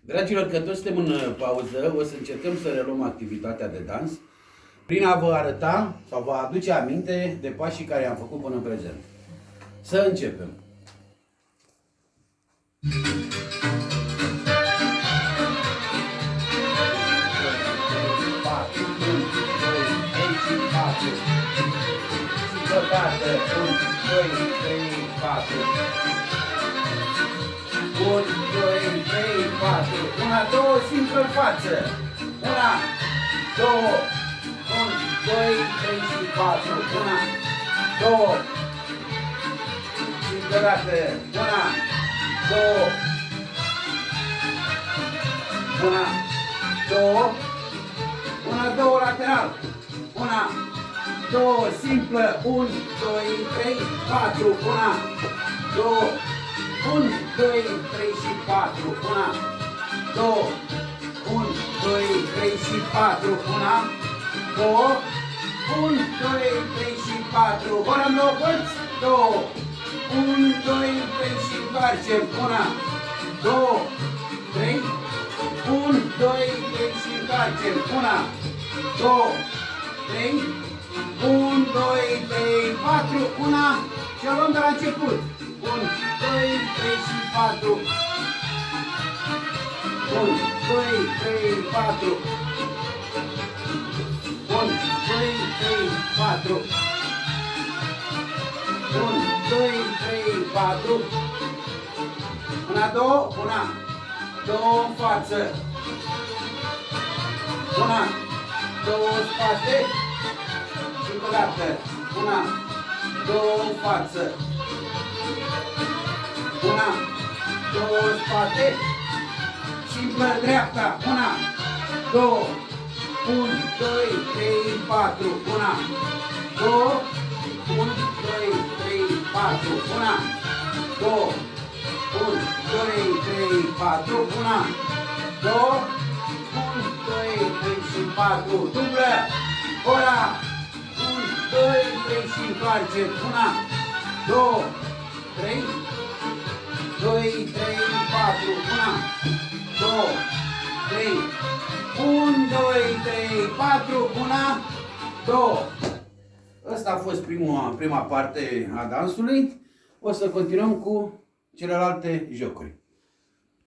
Dragilor, că toți suntem în pauză, o să încercăm să reluăm activitatea de dans prin a vă arăta sau vă aduce aminte de pașii care am făcut până în prezent. Să începem! Dată, 1, 2, 3, 4. 1, 2, 3, 4. Una, două, simplă în față. Una, două, 1, 2, 3 și 4. Una, două. Simplă dată. Una, două. Una, două. Una, două, lateral. Una, două, simplă, 1, 2, 3, 4, 1, 2, 1, 2, 3 și 4, 1, 2, 1, 2, 3 și 4, 1, 2, 1, 2, 3 și 4, vorăm la părți, 2, 1, 2, 3 și întoarcem, 1, 2, 3, 1, 2, 3 și întoarcem, 1, 2, 3, 1, 2, 3, 4, 1 și o luăm de la început. 1, 2, 3 și 4. 1, 2, 3, 4. 1, 2, 3, 4. 1, 2, 3, 4. Una, două, una, două în față. Una, două în spate. Încă o dată. Una, două în față. Una, două în spate. Simplă dreapta. Una, două. 1, 2, 3, 4. Una, două. 1, 2, 3, 4. Una, două. 1, 2, 3, 4. Una, două. 1, 2, 3 și 4. Dublă. Ora. 2, 3 și întoarce. 1, 2, 3, 2, 3, 4. 1, 2, 3, 1, 2, 3, 4. 1, 2. Asta a fost prima parte a dansului. O să continuăm cu celelalte jocuri.